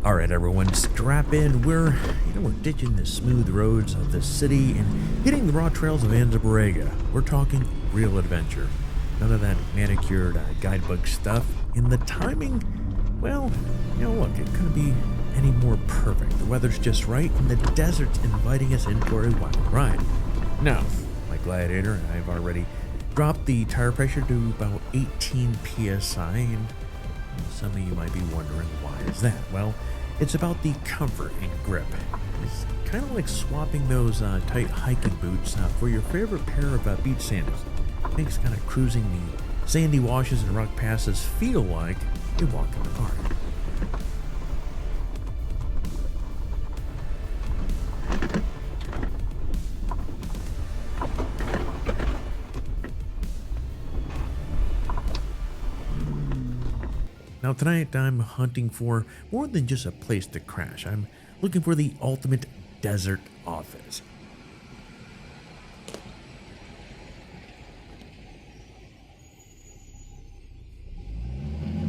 All right, everyone, strap in. We're ditching the smooth roads of the city and hitting the raw trails of Anza Borrego. We're talking real adventure. None of that manicured guidebook stuff. And the timing, well, look, it couldn't be any more perfect. The weather's just right, and the desert's inviting us in for a wild ride. Now, my Gladiator, I've already dropped the tire pressure to about 18 psi, and some of you might be wondering, why is that? Well, it's about the comfort and grip. It's kind of like swapping those tight hiking boots for your favorite pair of beach sandals. Makes kind of cruising the sandy washes and rock passes feel like a walk in the park. Now tonight I'm hunting for more than just a place to crash. I'm looking for the ultimate desert office.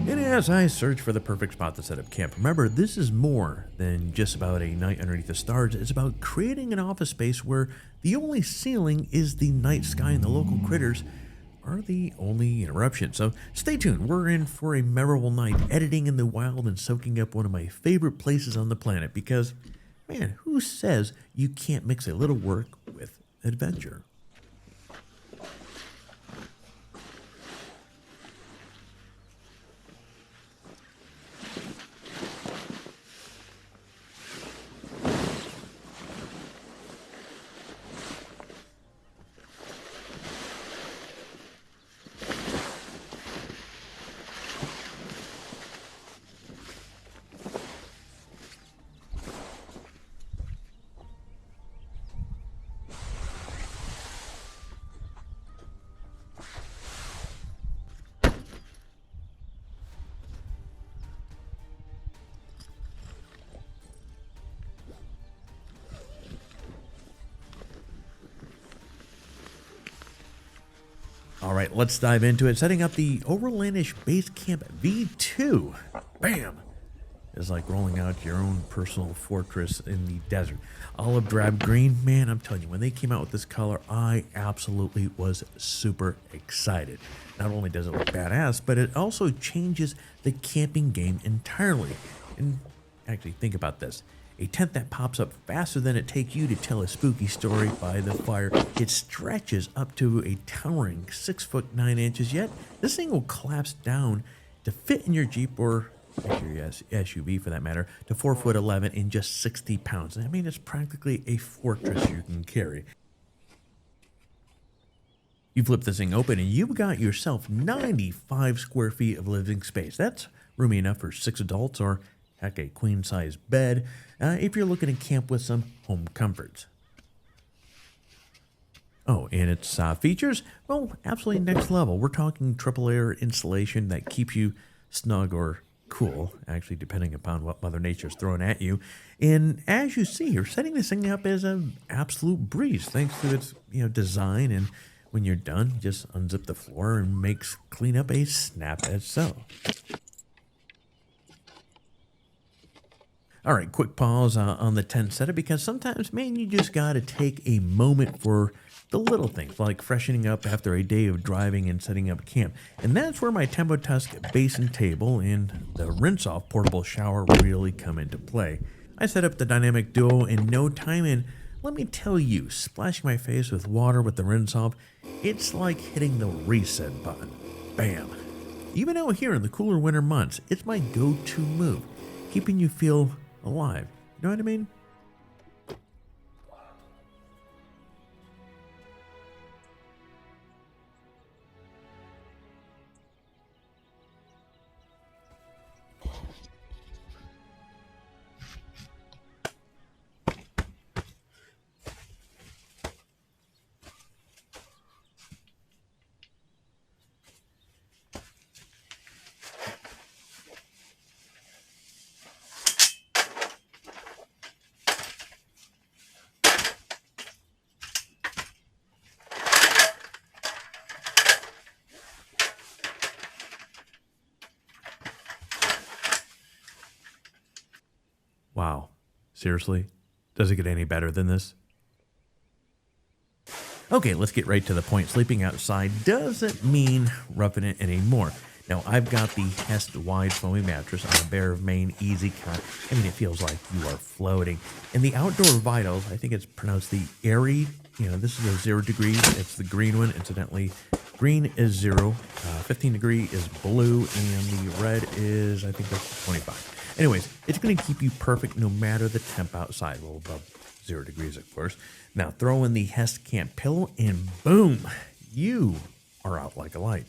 And as I search for the perfect spot to set up camp, remember, this is more than just about a night underneath the stars. It's about creating an office space where the only ceiling is the night sky and the local critters are the only interruption. So stay tuned. We're in for a memorable night editing in the wild and soaking up one of my favorite places on the planet because, man, who says you can't mix a little work with adventure? All right, let's dive into it. Setting up the Overlandish BaseCamp V2. Bam! It's like rolling out your own personal fortress in the desert. Olive drab green, man, I'm telling you, when they came out with this color, I absolutely was super excited. Not only does it look badass, but it also changes the camping game entirely. And actually, think about this. A tent that pops up faster than it takes you to tell a spooky story by the fire. It stretches up to a towering 6 foot 9 inches, yet this thing will collapse down to fit in your Jeep or your SUV for that matter to 4 foot 11 in just 60 pounds. I mean, it's practically a fortress you can carry. You flip this thing open and you've got yourself 95 square feet of living space. That's roomy enough for 6 adults or heck, a queen-size bed, if you're looking to camp with some home comforts. Oh, and its features? Well, absolutely next level. We're talking triple layer insulation that keeps you snug or cool, actually, depending upon what Mother Nature's throwing at you. And as you see here, setting this thing up is an absolute breeze, thanks to its design. And when you're done, just unzip the floor and makes cleanup a snap as so. All right, quick pause on the tent setup because sometimes, man, you just got to take a moment for the little things like freshening up after a day of driving and setting up camp. And that's where my Tempo Tusk basin table and the rinse-off portable shower really come into play. I set up the dynamic duo in no time, and let me tell you, splashing my face with water with the rinse-off, it's like hitting the reset button. Bam! Even out here in the cooler winter months, it's my go-to move, keeping you feel alive. You know what I mean? Wow. Seriously? Does it get any better than this? Okay, let's get right to the point. Sleeping outside doesn't mean roughing it anymore. Now, I've got the HEST Wide Foamy Mattress on a BYER of MAINE Easy Cut. I mean, it feels like you are floating. And the Outdoor Vitals, I think it's pronounced the Airy. You know, this is a 0 degrees. It's the green one, incidentally. Green is 0, 15 degree is blue, and the red is, I think that's 25. Anyways, it's going to keep you perfect no matter the temp outside. Well, above 0 degrees, of course. Now, throw in the HEST Camp pillow, and boom, you are out like a light.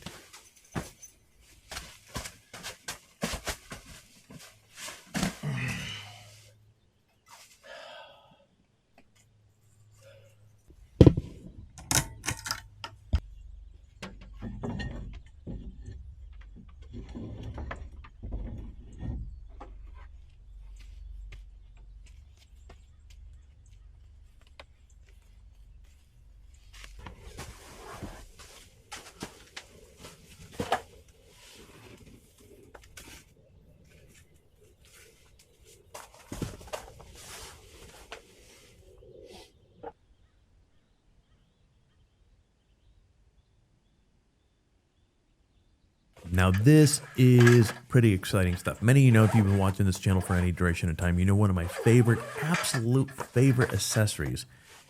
Now, this is pretty exciting stuff. Many of you know, if you've been watching this channel for any duration of time, you know one of my favorite, absolute favorite accessories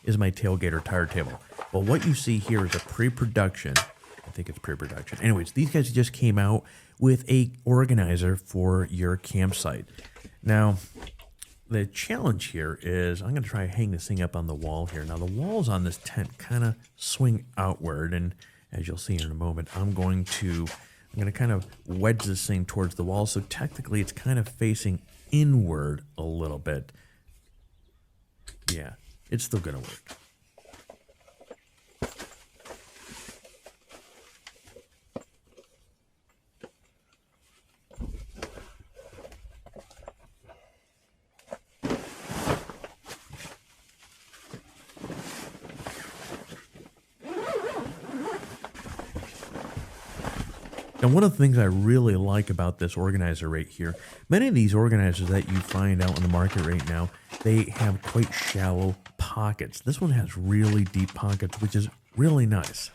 is my tailgate or tire table. Well, what you see here is a pre-production. I think it's pre-production. Anyways, these guys just came out with a organizer for your campsite. Now, the challenge here is I'm going to try to hang this thing up on the wall here. Now, the walls on this tent kind of swing outward, and as you'll see in a moment, I'm going to kind of wedge this thing towards the wall, so technically it's kind of facing inward a little bit. Yeah, it's still going to work. And one of the things I really like about this organizer right here, many of these organizers that you find out in the market right now, they have quite shallow pockets. This one has really deep pockets, which is really nice.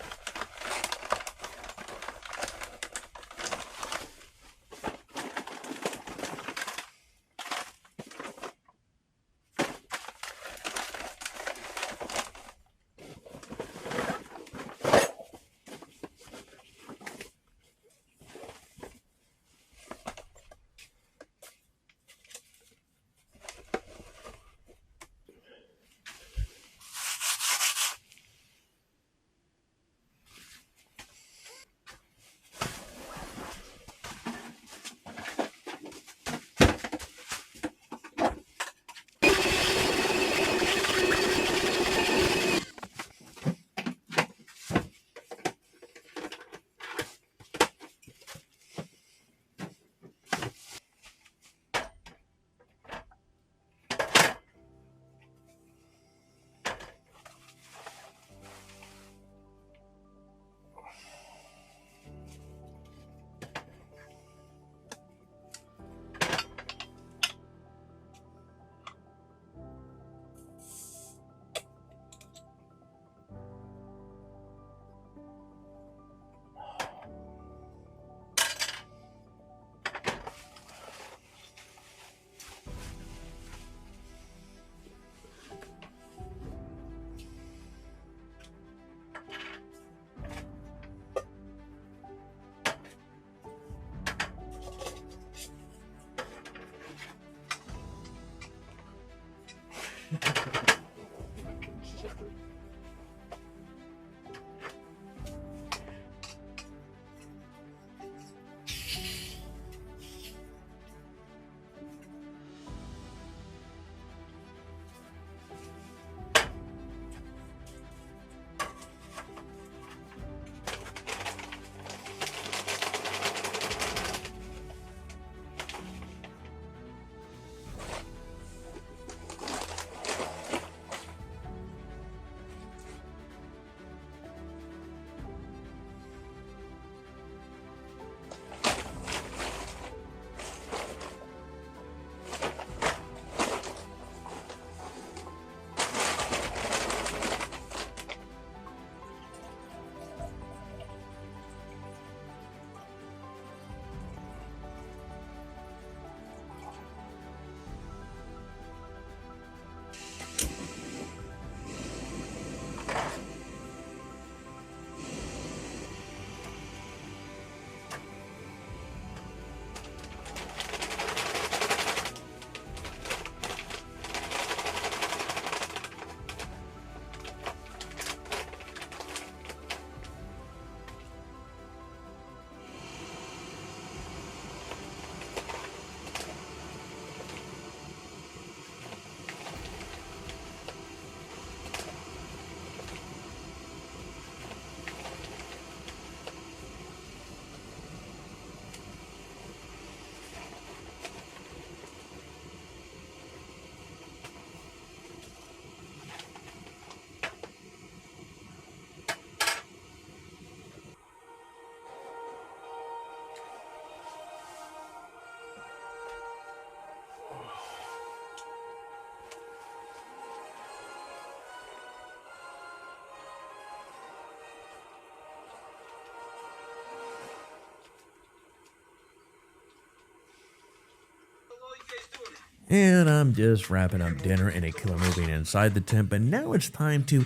And I'm just wrapping up dinner and a killer moving inside the tent, but now it's time to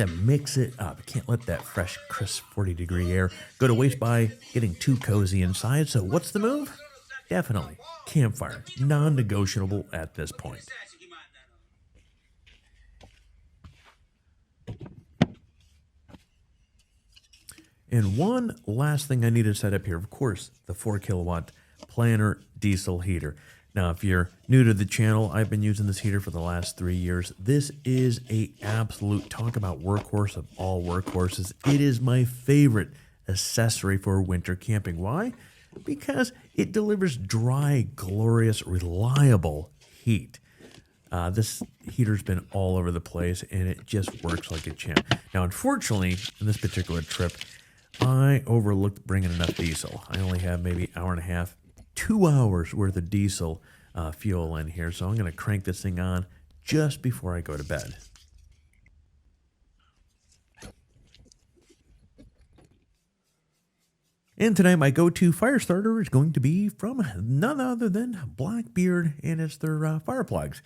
mix it up. Can't let that fresh, crisp 40-degree air go to waste by getting too cozy inside. So what's the move? Definitely campfire, non-negotiable at this point. And one last thing I need to set up here, of course, the 4 kilowatt planner diesel heater. Now, if you're new to the channel, I've been using this heater for the last 3 years. This is a absolute talk about workhorse of all workhorses. It is my favorite accessory for winter camping. Why? Because it delivers dry, glorious, reliable heat. This heater's been all over the place and it just works like a champ. Now, unfortunately, in this particular trip, I overlooked bringing enough diesel. I only have maybe an hour and a half, 2 hours worth of diesel fuel in here. So I'm going to crank this thing on just before I go to bed. And tonight, my go-to fire starter is going to be from none other than Blackbeard, and it's their fire plugs.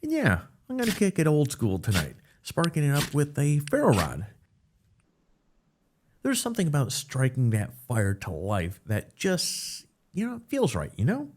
And yeah, I'm going to kick it old school tonight, sparking it up with a ferro rod. There's something about striking that fire to life that just, feels right, you know?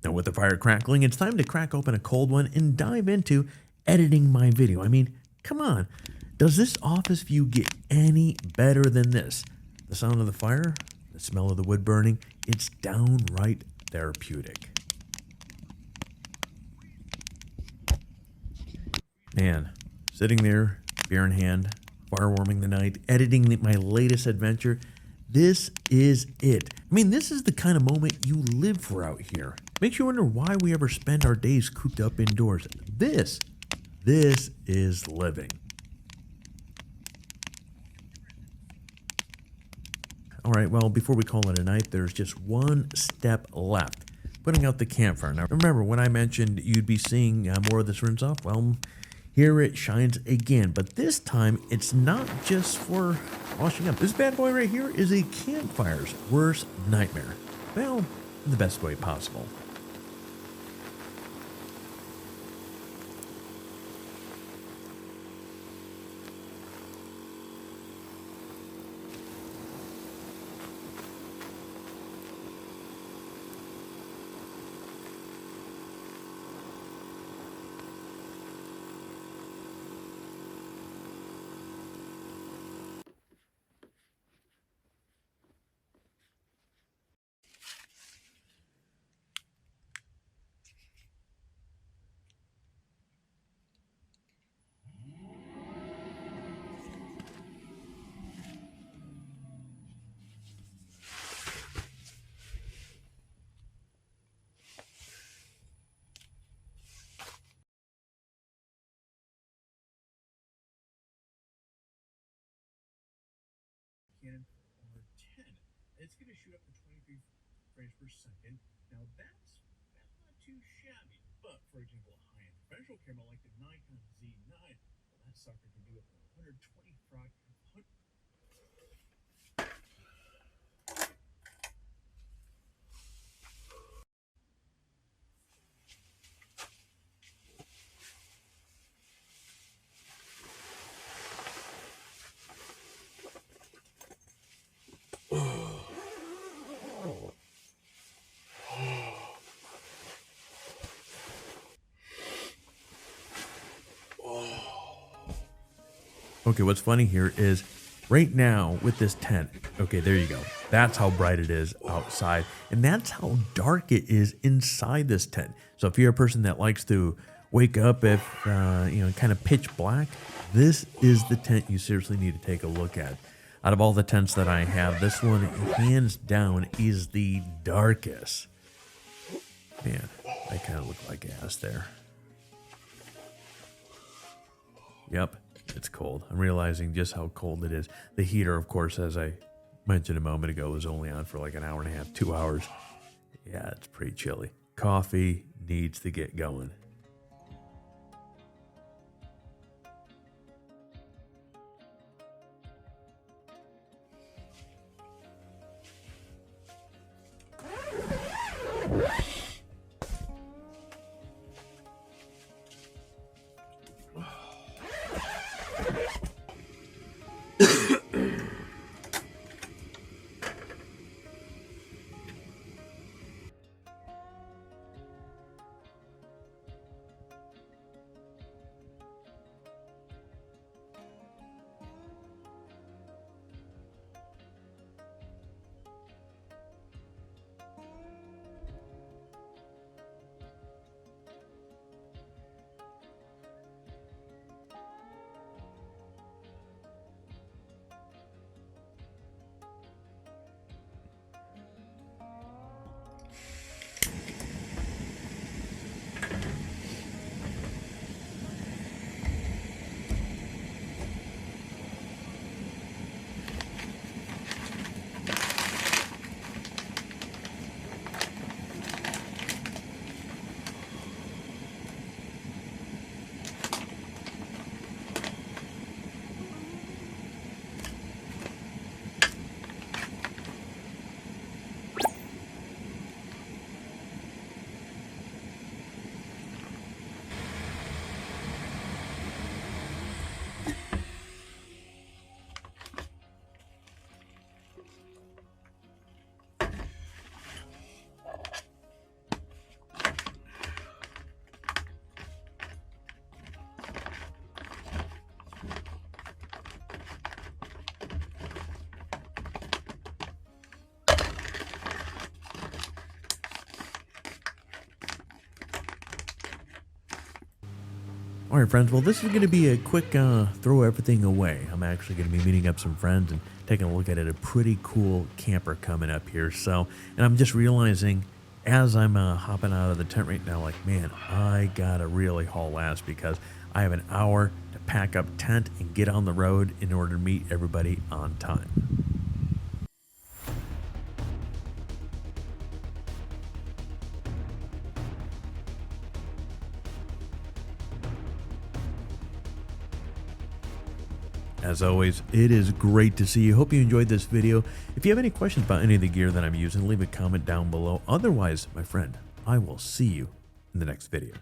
Now, with the fire crackling, it's time to crack open a cold one and dive into editing my video. I mean, come on. Does this office view get any better than this? The sound of the fire, the smell of the wood burning, it's downright therapeutic. Man, sitting there, beer in hand, fire warming the night, editing my latest adventure, this is it. I mean, this is the kind of moment you live for out here. Makes you wonder why we ever spend our days cooped up indoors. This is living. All right, well, before we call it a night, there's just one step left. Putting out the campfire. Now, remember when I mentioned you'd be seeing more of this rinse off? Well, here it shines again, but this time it's not just for washing up. This bad boy right here is a campfire's worst nightmare. Well, in the best way possible. to shoot up to 23 frames per second. Now that's not too shabby. But for example, a high-end professional camera like the Nikon Z9, well, that sucker can do up to 120 frames. Okay, what's funny here is right now with this tent, okay, there you go. That's how bright it is outside, and that's how dark it is inside this tent. So if you're a person that likes to wake up if, kind of pitch black, this is the tent you seriously need to take a look at. Out of all the tents that I have, this one, hands down, is the darkest. Man, I kind of look like ass there. Yep. It's cold. I'm realizing just how cold it is. The heater, of course, as I mentioned a moment ago, was only on for like an hour and a half, 2 hours. Yeah, it's pretty chilly. Coffee needs to get going. All right, friends. Well, this is going to be a quick throw everything away. I'm actually going to be meeting up some friends and taking a look at a pretty cool camper coming up here. So, and I'm just realizing as I'm hopping out of the tent right now, like, man, I got to really haul ass because I have an hour to pack up tent and get on the road in order to meet everybody on time. As always, it is great to see you. Hope you enjoyed this video. If you have any questions about any of the gear that I'm using, leave a comment down below. Otherwise, my friend, I will see you in the next video.